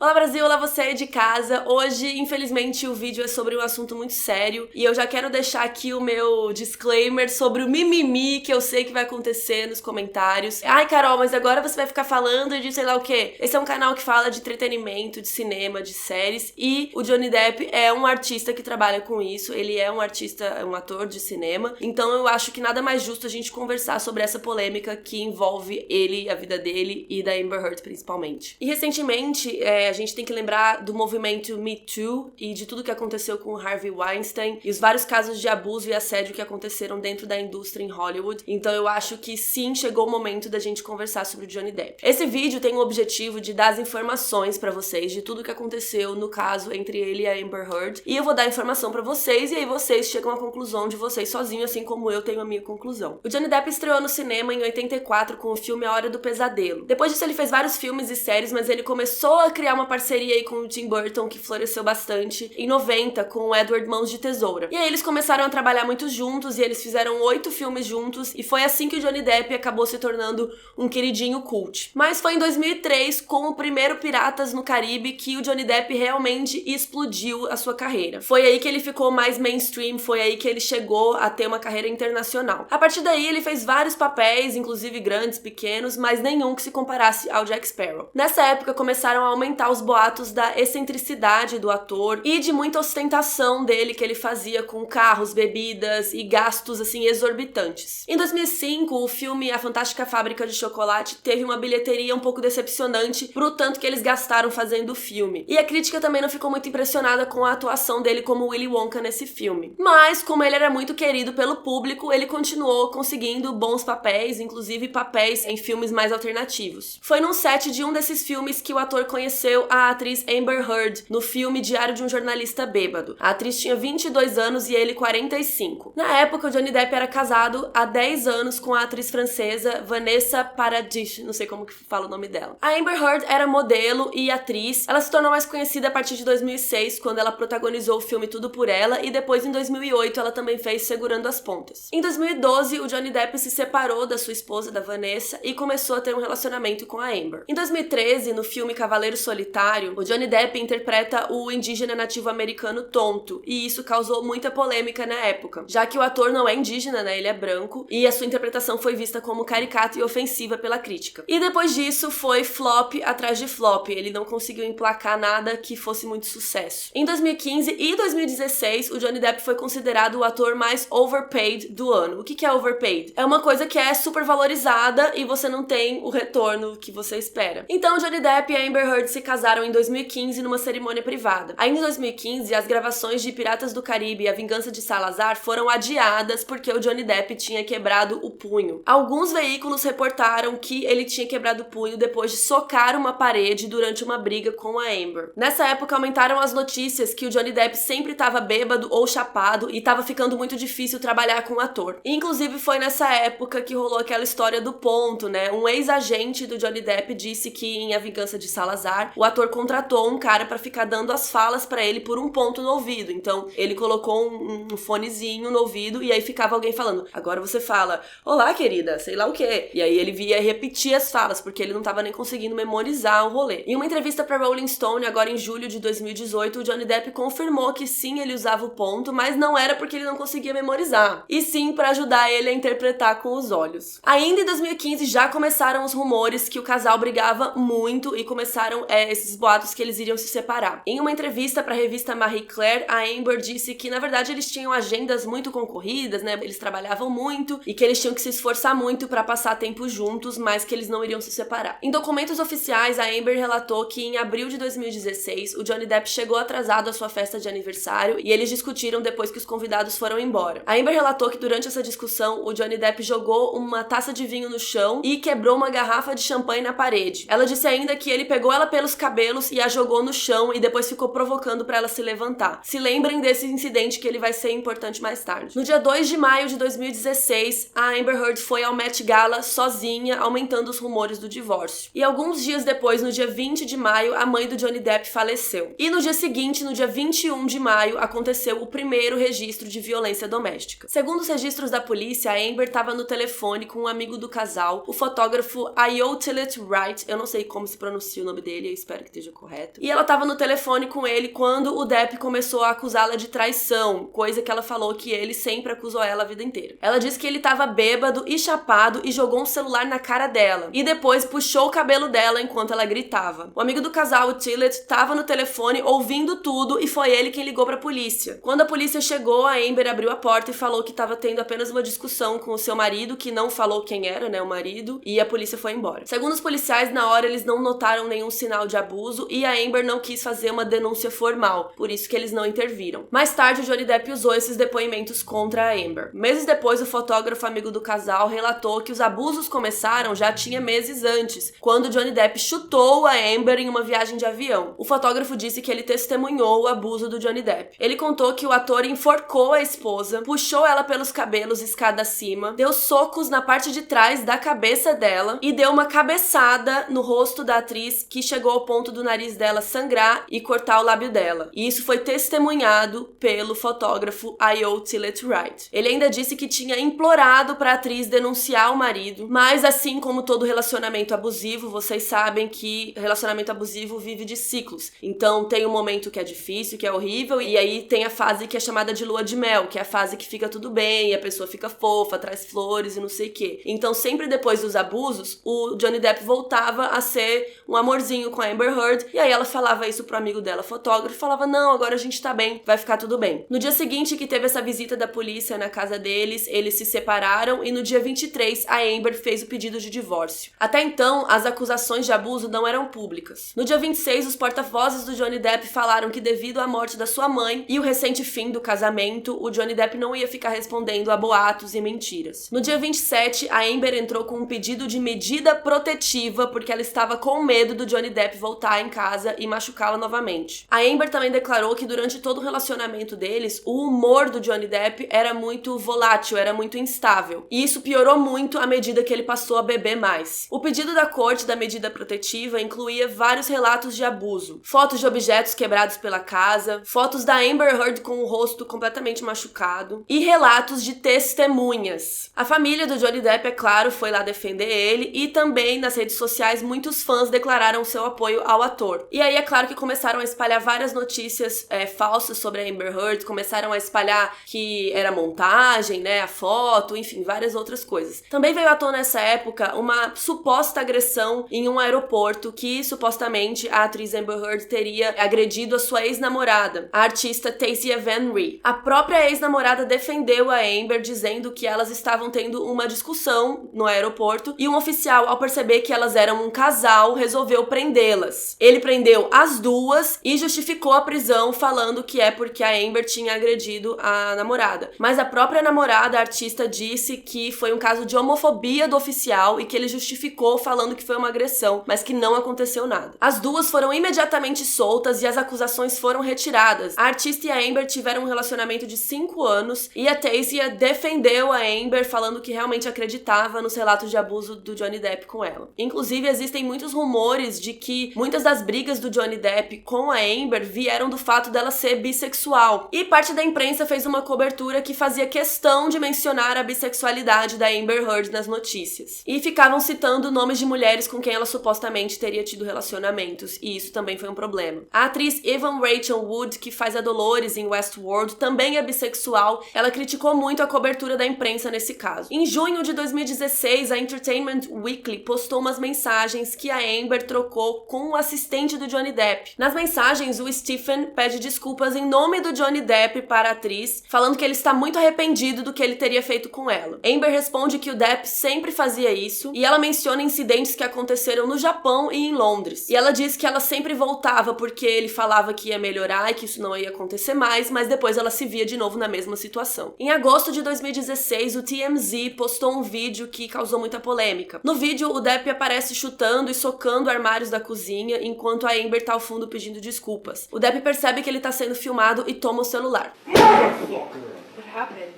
Olá Brasil, olá você aí de casa. Hoje, infelizmente, o vídeo é sobre um assunto muito sério e eu já quero deixar aqui o meu disclaimer sobre o mimimi que eu sei que vai acontecer nos comentários. Ai, Carol, mas agora você vai ficar falando de sei lá o quê. Esse é um canal que fala de entretenimento, de cinema, de séries e o Johnny Depp é um artista que trabalha com isso. Ele é um artista, um ator de cinema. Então eu acho que nada mais justo a gente conversar sobre essa polêmica que envolve ele, a vida dele e da Amber Heard principalmente. E recentemente, a gente tem que lembrar do movimento Me Too e de tudo que aconteceu com Harvey Weinstein e os vários casos de abuso e assédio que aconteceram dentro da indústria em Hollywood. Então eu acho que sim, chegou o momento da gente conversar sobre o Johnny Depp. Esse vídeo tem o objetivo de dar as informações pra vocês de tudo que aconteceu no caso entre ele e a Amber Heard. E eu vou dar informação pra vocês e aí vocês chegam à conclusão de vocês sozinhos, assim como eu tenho a minha conclusão. O Johnny Depp estreou no cinema em 84 com o filme A Hora do Pesadelo. Depois disso ele fez vários filmes e séries, mas ele começou a criar uma parceria aí com o Tim Burton, que floresceu bastante, em 90, com o Edward Mãos de Tesoura. E aí eles começaram a trabalhar muito juntos, e eles fizeram 8 filmes juntos, e foi assim que o Johnny Depp acabou se tornando um queridinho cult. Mas foi em 2003, com o primeiro Piratas no Caribe, que o Johnny Depp realmente explodiu a sua carreira. Foi aí que ele ficou mais mainstream, foi aí que ele chegou a ter uma carreira internacional. A partir daí, ele fez vários papéis, inclusive grandes, pequenos, mas nenhum que se comparasse ao Jack Sparrow. Nessa época, começaram a aumentar os boatos da excentricidade do ator e de muita ostentação dele que ele fazia com carros, bebidas e gastos assim exorbitantes. Em 2005, o filme A Fantástica Fábrica de Chocolate teve uma bilheteria um pouco decepcionante pro tanto que eles gastaram fazendo o filme. E a crítica também não ficou muito impressionada com a atuação dele como Willy Wonka nesse filme. Mas, como ele era muito querido pelo público, ele continuou conseguindo bons papéis, inclusive papéis em filmes mais alternativos. Foi num set de um desses filmes que o ator conheceu a atriz Amber Heard no filme Diário de um Jornalista Bêbado. A atriz tinha 22 anos e ele 45. Na época, o Johnny Depp era casado há 10 anos com a atriz francesa Vanessa Paradis, não sei como que fala o nome dela. A Amber Heard era modelo e atriz. Ela se tornou mais conhecida a partir de 2006, quando ela protagonizou o filme Tudo por Ela, e depois em 2008 ela também fez Segurando as Pontas. Em 2012, o Johnny Depp se separou da sua esposa, da Vanessa, e começou a ter um relacionamento com a Amber. Em 2013, no filme Cavaleiro Solitário, o Johnny Depp interpreta o indígena nativo americano Tonto, e isso causou muita polêmica na época, já que o ator não é indígena, né, ele é branco, e a sua interpretação foi vista como caricata e ofensiva pela crítica. E depois disso foi flop atrás de flop, ele não conseguiu emplacar nada que fosse muito sucesso. Em 2015 e 2016, o Johnny Depp foi considerado o ator mais overpaid do ano. O que é overpaid? É uma coisa que é super valorizada e você não tem o retorno que você espera. Então, Johnny Depp e a Amber Heard se casaram em 2015 numa cerimônia privada. Ainda em 2015, as gravações de Piratas do Caribe e A Vingança de Salazar foram adiadas porque o Johnny Depp tinha quebrado o punho. Alguns veículos reportaram que ele tinha quebrado o punho depois de socar uma parede durante uma briga com a Amber. Nessa época, aumentaram as notícias que o Johnny Depp sempre estava bêbado ou chapado e estava ficando muito difícil trabalhar com o ator. E, inclusive, foi nessa época que rolou aquela história do ponto, né? Um ex-agente do Johnny Depp disse que em A Vingança de Salazar, o ator contratou um cara pra ficar dando as falas pra ele por um ponto no ouvido. Então, ele colocou um fonezinho no ouvido e aí ficava alguém falando, agora você fala, olá querida, sei lá o quê. E aí ele via repetir as falas, porque ele não tava nem conseguindo memorizar o rolê. Em uma entrevista pra Rolling Stone, agora em julho de 2018, o Johnny Depp confirmou que sim, ele usava o ponto, mas não era porque ele não conseguia memorizar, e sim pra ajudar ele a interpretar com os olhos. Ainda em 2015 já começaram os rumores que o casal brigava muito e começaram esses boatos que eles iriam se separar. Em uma entrevista para a revista Marie Claire, a Amber disse que na verdade eles tinham agendas muito concorridas, né? Eles trabalhavam muito e que eles tinham que se esforçar muito para passar tempo juntos, mas que eles não iriam se separar. Em documentos oficiais, a Amber relatou que em abril de 2016 o Johnny Depp chegou atrasado à sua festa de aniversário e eles discutiram depois que os convidados foram embora. A Amber relatou que durante essa discussão o Johnny Depp jogou uma taça de vinho no chão e quebrou uma garrafa de champanhe na parede. Ela disse ainda que ele pegou ela pelos cabelos e a jogou no chão e depois ficou provocando pra ela se levantar. Se lembrem desse incidente que ele vai ser importante mais tarde. No dia 2 de maio de 2016, a Amber Heard foi ao Met Gala sozinha, aumentando os rumores do divórcio. E alguns dias depois, no dia 20 de maio, a mãe do Johnny Depp faleceu. E no dia seguinte, no dia 21 de maio, aconteceu o primeiro registro de violência doméstica. Segundo os registros da polícia, a Amber estava no telefone com um amigo do casal, o fotógrafo Ayotilit Wright, eu não sei como se pronuncia o nome dele, eu espero espero que esteja correto. E ela tava no telefone com ele quando o Depp começou a acusá-la de traição, coisa que ela falou que ele sempre acusou ela a vida inteira. Ela disse que ele tava bêbado e chapado e jogou um celular na cara dela. E depois puxou o cabelo dela enquanto ela gritava. O amigo do casal, o Tillett, tava no telefone ouvindo tudo e foi ele quem ligou pra polícia. Quando a polícia chegou, a Amber abriu a porta e falou que tava tendo apenas uma discussão com o seu marido, que não falou quem era, né, o marido, e a polícia foi embora. Segundo os policiais, na hora eles não notaram nenhum sinal de abuso e a Amber não quis fazer uma denúncia formal, por isso que eles não interviram. Mais tarde, o Johnny Depp usou esses depoimentos contra a Amber. Meses depois, o fotógrafo amigo do casal relatou que os abusos começaram já tinha meses antes, quando Johnny Depp chutou a Amber em uma viagem de avião. O fotógrafo disse que ele testemunhou o abuso do Johnny Depp. Ele contou que o ator enforcou a esposa, puxou ela pelos cabelos escada acima, deu socos na parte de trás da cabeça dela e deu uma cabeçada no rosto da atriz que chegou ao ponto do nariz dela sangrar e cortar o lábio dela. E isso foi testemunhado pelo fotógrafo Ayo Tillett Wright. Ele ainda disse que tinha implorado para a atriz denunciar o marido, mas assim como todo relacionamento abusivo, vocês sabem que relacionamento abusivo vive de ciclos. Então tem um momento que é difícil, que é horrível, e aí tem a fase que é chamada de lua de mel, que é a fase que fica tudo bem, e a pessoa fica fofa, traz flores e não sei o quê. Então sempre depois dos abusos, o Johnny Depp voltava a ser um amorzinho com a Amber Heard, e aí ela falava isso pro amigo dela, fotógrafo, falava, não, agora a gente tá bem, vai ficar tudo bem. No dia seguinte que teve essa visita da polícia na casa deles, eles se separaram, e no dia 23, a Amber fez o pedido de divórcio. Até então, as acusações de abuso não eram públicas. No dia 26, os porta-vozes do Johnny Depp falaram que devido à morte da sua mãe e o recente fim do casamento, o Johnny Depp não ia ficar respondendo a boatos e mentiras. No dia 27, a Amber entrou com um pedido de medida protetiva porque ela estava com medo do Johnny Depp voltar em casa e machucá-la novamente. A Amber também declarou que durante todo o relacionamento deles, o humor do Johnny Depp era muito volátil, era muito instável. E isso piorou muito à medida que ele passou a beber mais. O pedido da corte da medida protetiva incluía vários relatos de abuso, fotos de objetos quebrados pela casa, fotos da Amber Heard com o rosto completamente machucado e relatos de testemunhas. A família do Johnny Depp, é claro, foi lá defender ele e também nas redes sociais muitos fãs declararam seu apoio ao ator. E aí é claro que começaram a espalhar várias notícias falsas sobre a Amber Heard, começaram a espalhar que era montagem, né, a foto, enfim, várias outras coisas. Também veio à tona nessa época uma suposta agressão em um aeroporto que supostamente a atriz Amber Heard teria agredido a sua ex-namorada, a artista Tasia Van Ree. A própria ex-namorada defendeu a Amber dizendo que elas estavam tendo uma discussão no aeroporto e um oficial, ao perceber que elas eram um casal, resolveu prendê-las. Ele prendeu as duas e justificou a prisão falando que é porque a Amber tinha agredido a namorada. Mas a própria namorada, a artista, disse que foi um caso de homofobia do oficial e que ele justificou falando que foi uma agressão, mas que não aconteceu nada. As duas foram imediatamente soltas e as acusações foram retiradas. A artista e a Amber tiveram um relacionamento de 5 anos e a Tasia defendeu a Amber falando que realmente acreditava nos relatos de abuso do Johnny Depp com ela. Inclusive, existem muitos rumores de que muitas das brigas do Johnny Depp com a Amber vieram do fato dela ser bissexual. E parte da imprensa fez uma cobertura que fazia questão de mencionar a bissexualidade da Amber Heard nas notícias. E ficavam citando nomes de mulheres com quem ela supostamente teria tido relacionamentos, e isso também foi um problema. A atriz Evan Rachel Wood, que faz a Dolores em Westworld, também é bissexual. Ela criticou muito a cobertura da imprensa nesse caso. Em junho de 2016, a Entertainment Weekly postou umas mensagens que a Amber trocou com o assistente do Johnny Depp. Nas mensagens, o Stephen pede desculpas em nome do Johnny Depp para a atriz, falando que ele está muito arrependido do que ele teria feito com ela. Amber responde que o Depp sempre fazia isso, e ela menciona incidentes que aconteceram no Japão e em Londres. E ela diz que ela sempre voltava porque ele falava que ia melhorar e que isso não ia acontecer mais, mas depois ela se via de novo na mesma situação. Em agosto de 2016, o TMZ postou um vídeo que causou muita polêmica. No vídeo, o Depp aparece chutando e socando armários da cozinha, enquanto a Amber tá ao fundo pedindo desculpas. O Depp percebe que ele tá sendo filmado e toma o celular. What happened?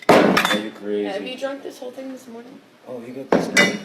Are you crazy? Have you drunk this whole thing this morning? Oh, you got this going?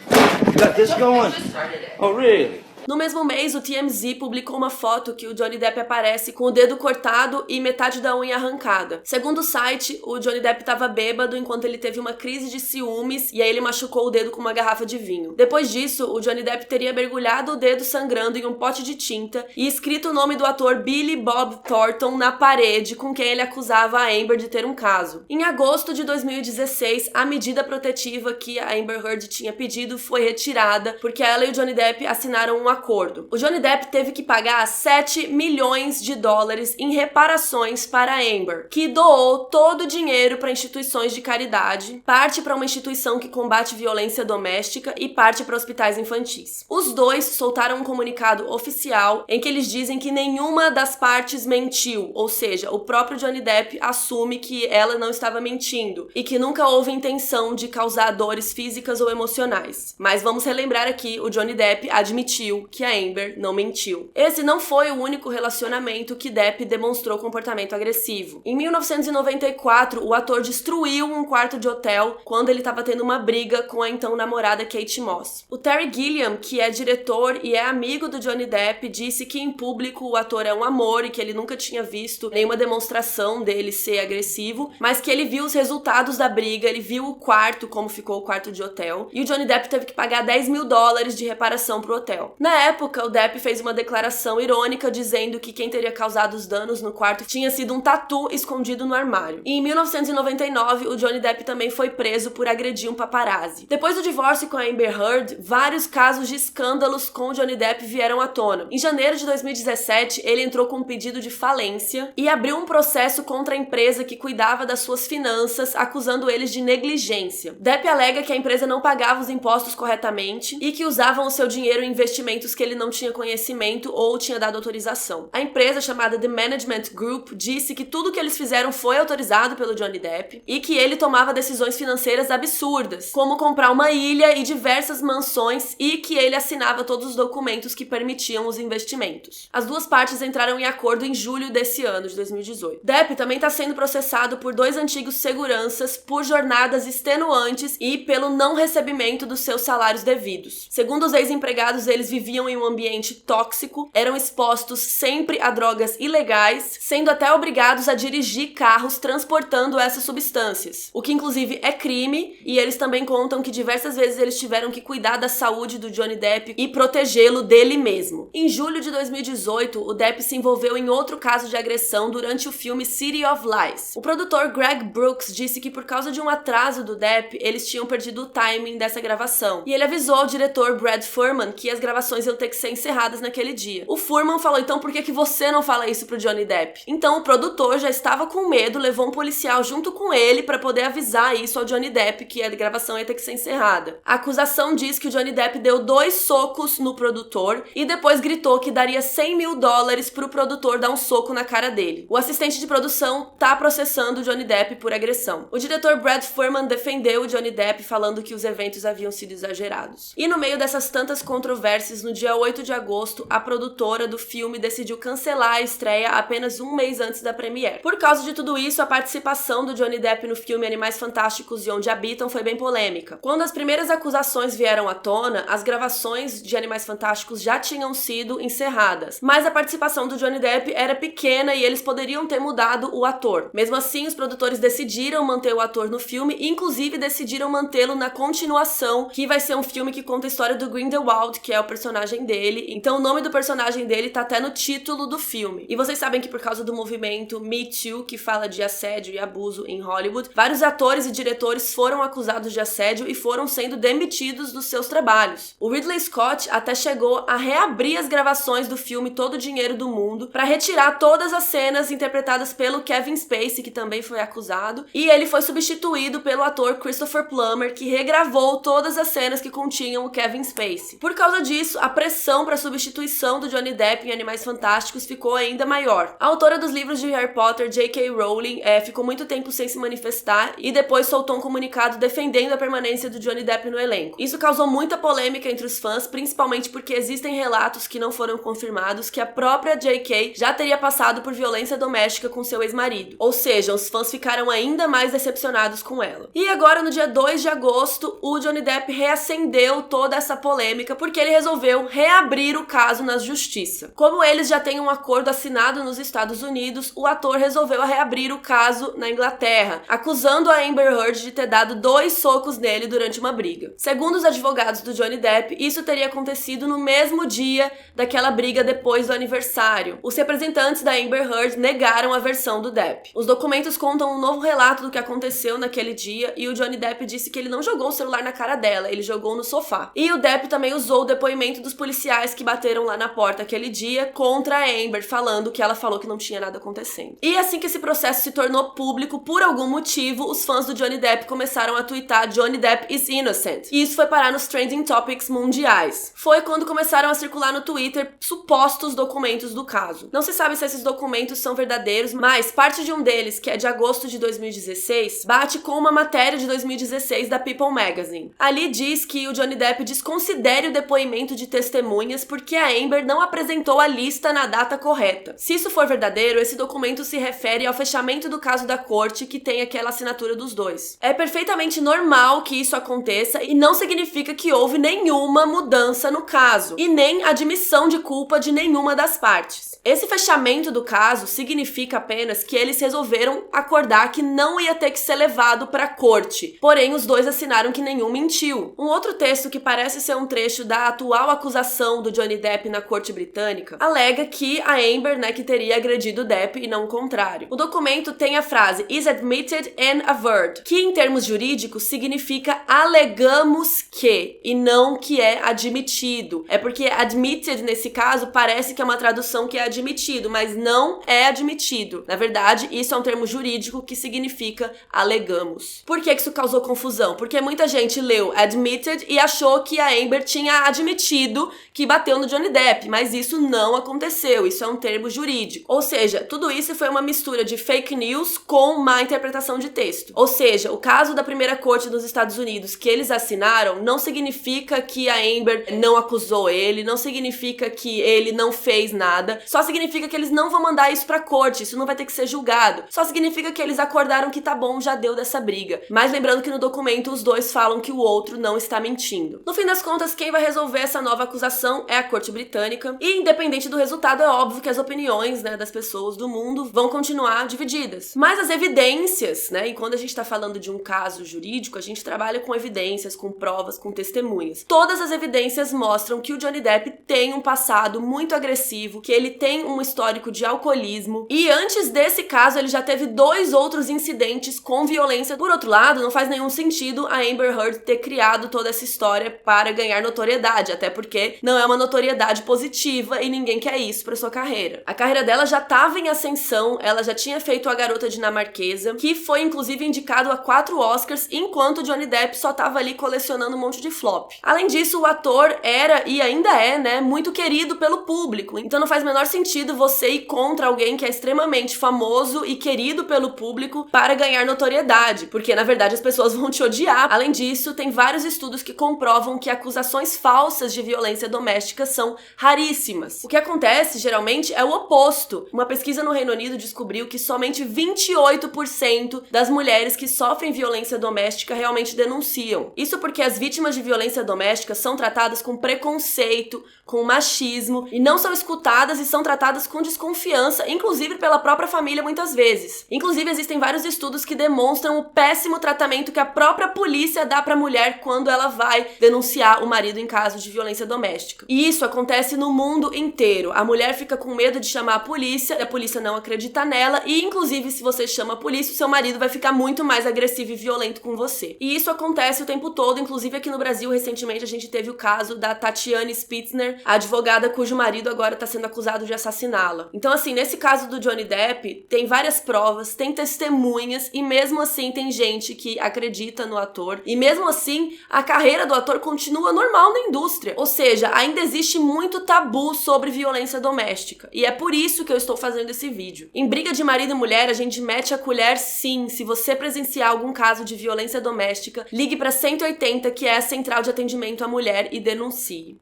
You got this going? Just started it. Oh, really? No mesmo mês, o TMZ publicou uma foto que o Johnny Depp aparece com o dedo cortado e metade da unha arrancada. Segundo o site, o Johnny Depp estava bêbado enquanto ele teve uma crise de ciúmes e aí ele machucou o dedo com uma garrafa de vinho. Depois disso, o Johnny Depp teria mergulhado o dedo sangrando em um pote de tinta e escrito o nome do ator Billy Bob Thornton na parede com quem ele acusava a Amber de ter um caso. Em agosto de 2016, a medida protetiva que a Amber Heard tinha pedido foi retirada porque ela e o Johnny Depp assinaram um acordo. O Johnny Depp teve que pagar 7 milhões de dólares em reparações para a Amber, que doou todo o dinheiro para instituições de caridade, parte para uma instituição que combate violência doméstica e parte para hospitais infantis. Os dois soltaram um comunicado oficial em que eles dizem que nenhuma das partes mentiu, ou seja, o próprio Johnny Depp assume que ela não estava mentindo e que nunca houve intenção de causar dores físicas ou emocionais. Mas vamos relembrar aqui, o Johnny Depp admitiu que a Amber não mentiu. Esse não foi o único relacionamento que Depp demonstrou comportamento agressivo. Em 1994, o ator destruiu um quarto de hotel quando ele estava tendo uma briga com a então namorada Kate Moss. O Terry Gilliam, que é diretor e é amigo do Johnny Depp, disse que em público o ator é um amor e que ele nunca tinha visto nenhuma demonstração dele ser agressivo, mas que ele viu os resultados da briga, ele viu o quarto, como ficou o quarto de hotel, e o Johnny Depp teve que pagar 10 mil dólares de reparação pro hotel. Na época, o Depp fez uma declaração irônica dizendo que quem teria causado os danos no quarto tinha sido um tatu escondido no armário. E em 1999, o Johnny Depp também foi preso por agredir um paparazzi. Depois do divórcio com a Amber Heard, vários casos de escândalos com o Johnny Depp vieram à tona. Em janeiro de 2017, ele entrou com um pedido de falência e abriu um processo contra a empresa que cuidava das suas finanças, acusando eles de negligência. Depp alega que a empresa não pagava os impostos corretamente e que usavam o seu dinheiro em investimentos que ele não tinha conhecimento ou tinha dado autorização. A empresa, chamada The Management Group, disse que tudo que eles fizeram foi autorizado pelo Johnny Depp e que ele tomava decisões financeiras absurdas, como comprar uma ilha e diversas mansões, e que ele assinava todos os documentos que permitiam os investimentos. As duas partes entraram em acordo em julho desse ano, de 2018. Depp também está sendo processado por 2 antigos seguranças por jornadas extenuantes e pelo não recebimento dos seus salários devidos. Segundo os ex-empregados, eles viviam em um ambiente tóxico, eram expostos sempre a drogas ilegais, sendo até obrigados a dirigir carros transportando essas substâncias, o que inclusive é crime, e eles também contam que diversas vezes eles tiveram que cuidar da saúde do Johnny Depp e protegê-lo dele mesmo. Em julho de 2018, o Depp se envolveu em outro caso de agressão durante o filme City of Lies. O produtor Greg Brooks disse que por causa de um atraso do Depp, eles tinham perdido o timing dessa gravação, e ele avisou ao diretor Brad Furman que as gravações iam ter que ser encerradas naquele dia. O Furman falou: então por que você não fala isso pro Johnny Depp? Então o produtor já estava com medo, levou um policial junto com ele para poder avisar isso ao Johnny Depp, que a gravação ia ter que ser encerrada. A acusação diz que o Johnny Depp deu 2 socos no produtor e depois gritou que daria 100 mil dólares pro produtor dar um soco na cara dele. O assistente de produção tá processando o Johnny Depp por agressão. O diretor Brad Furman defendeu o Johnny Depp, falando que os eventos haviam sido exagerados. E no meio dessas tantas controvérsias, no dia 8 de agosto, a produtora do filme decidiu cancelar a estreia apenas um mês antes da premiere. Por causa de tudo isso, a participação do Johnny Depp no filme Animais Fantásticos e Onde Habitam foi bem polêmica. Quando as primeiras acusações vieram à tona, as gravações de Animais Fantásticos já tinham sido encerradas, mas a participação do Johnny Depp era pequena e eles poderiam ter mudado o ator. Mesmo assim, os produtores decidiram manter o ator no filme e inclusive decidiram mantê-lo na continuação, que vai ser um filme que conta a história do Grindelwald, que é o personagem dele. Então o nome do personagem dele tá até no título do filme. E vocês sabem que por causa do movimento Me Too, que fala de assédio e abuso em Hollywood, vários atores e diretores foram acusados de assédio e foram sendo demitidos dos seus trabalhos. O Ridley Scott até chegou a reabrir as gravações do filme Todo o Dinheiro do Mundo para retirar todas as cenas interpretadas pelo Kevin Spacey, que também foi acusado, e ele foi substituído pelo ator Christopher Plummer, que regravou todas as cenas que continham o Kevin Spacey. Por causa disso, a pressão para a substituição do Johnny Depp em Animais Fantásticos ficou ainda maior. A autora dos livros de Harry Potter, J.K. Rowling, ficou muito tempo sem se manifestar e depois soltou um comunicado defendendo a permanência do Johnny Depp no elenco. Isso causou muita polêmica entre os fãs, principalmente porque existem relatos que não foram confirmados que a própria J.K. já teria passado por violência doméstica com seu ex-marido. Ou seja, os fãs ficaram ainda mais decepcionados com ela. E agora, no dia 2 de agosto, o Johnny Depp reacendeu toda essa polêmica porque ele resolveu resolveu reabrir o caso na justiça. Como eles já têm um acordo assinado nos Estados Unidos, o ator resolveu reabrir o caso na Inglaterra, acusando a Amber Heard de ter dado 2 socos nele durante uma briga. Segundo os advogados do Johnny Depp, isso teria acontecido no mesmo dia daquela briga depois do aniversário. Os representantes da Amber Heard negaram a versão do Depp. Os documentos contam um novo relato do que aconteceu naquele dia e o Johnny Depp disse que ele não jogou o celular na cara dela, ele jogou no sofá. E o Depp também usou o depoimento dos policiais que bateram lá na porta aquele dia contra a Amber, falando que ela falou que não tinha nada acontecendo. E assim que esse processo se tornou público, por algum motivo, os fãs do Johnny Depp começaram a tweetar Johnny Depp is innocent. E isso foi parar nos trending topics mundiais. Foi quando começaram a circular no Twitter supostos documentos do caso. Não se sabe se esses documentos são verdadeiros, mas parte de um deles, que é de agosto de 2016, bate com uma matéria de 2016 da People Magazine. Ali diz que o Johnny Depp desconsidere o depoimento de testemunhas porque a Amber não apresentou a lista na data correta. Se isso for verdadeiro, esse documento se refere ao fechamento do caso da corte que tem aquela assinatura dos dois. É perfeitamente normal que isso aconteça e não significa que houve nenhuma mudança no caso e nem admissão de culpa de nenhuma das partes. Esse fechamento do caso significa apenas que eles resolveram acordar que não ia ter que ser levado para a corte, porém os dois assinaram que nenhum mentiu. Um outro texto que parece ser um trecho da atual acusação do Johnny Depp na corte britânica alega que a Amber, que teria agredido o Depp e não o contrário. O documento tem a frase is admitted and averred, que em termos jurídicos significa alegamos que e não que é admitido. É porque admitted nesse caso parece que é uma tradução que é admitido, mas não é admitido. Na verdade, isso é um termo jurídico que significa alegamos. Por que isso causou confusão? Porque muita gente leu admitted e achou que a Amber tinha admitido que bateu no Johnny Depp, mas isso não aconteceu, isso é um termo jurídico. Ou seja, tudo isso foi uma mistura de fake news com má interpretação de texto. Ou seja, o caso da primeira corte dos Estados Unidos que eles assinaram não significa que a Amber não acusou ele, não significa que ele não fez nada, só significa que eles não vão mandar isso pra corte, isso não vai ter que ser julgado. Só significa que eles acordaram que tá bom, já deu dessa briga. Mas lembrando que no documento os dois falam que o outro não está mentindo. No fim das contas, quem vai resolver essa nova acusação é a corte britânica e independente do resultado, é óbvio que as opiniões, das pessoas do mundo vão continuar divididas. Mas as evidências, e quando a gente tá falando de um caso jurídico, a gente trabalha com evidências, com provas, com testemunhas. Todas as evidências mostram que o Johnny Depp tem um passado muito agressivo, que ele tem um histórico de alcoolismo e antes desse caso ele já teve 2 outros incidentes com violência. Por outro lado, não faz nenhum sentido a Amber Heard ter criado toda essa história para ganhar notoriedade, até porque não é uma notoriedade positiva e ninguém quer isso para sua carreira. A carreira dela já estava em ascensão, ela já tinha feito A Garota Dinamarquesa, que foi inclusive indicado a 4 Oscars, enquanto Johnny Depp só estava ali colecionando um monte de flop. Além disso, o ator era e ainda é, muito querido pelo público, então não faz o menor sentido você ir contra alguém que é extremamente famoso e querido pelo público para ganhar notoriedade, porque na verdade as pessoas vão te odiar. Além disso, tem vários estudos que comprovam que acusações falsas de violência doméstica são raríssimas. O que acontece geralmente é o oposto. Uma pesquisa no Reino Unido descobriu que somente 28% das mulheres que sofrem violência doméstica realmente denunciam. Isso porque as vítimas de violência doméstica são tratadas com preconceito, com machismo e não são escutadas e são tratadas com desconfiança, inclusive pela própria família muitas vezes. Inclusive existem vários estudos que demonstram o péssimo tratamento que a própria polícia dá pra mulher quando ela vai denunciar o marido em caso de violência doméstica. E isso acontece no mundo inteiro. A mulher fica com medo de chamar a polícia não acredita nela e inclusive se você chama a polícia, o seu marido vai ficar muito mais agressivo e violento com você. E isso acontece o tempo todo, inclusive aqui no Brasil recentemente a gente teve o caso da Tatiane Spitzner, a advogada cujo marido agora está sendo acusado de assassiná-la. Então assim, nesse caso do Johnny Depp, tem várias provas, tem testemunhas e mesmo assim tem gente que acredita no ator e mesmo assim a carreira do ator continua normal na indústria. Ou seja, ainda existe muito tabu sobre violência doméstica e é por isso que eu estou fazendo esse vídeo. Em briga de marido e mulher, a gente mete a colher sim. Se você presenciar algum caso de violência doméstica, ligue para 180, que é a central de atendimento à mulher, e denuncie.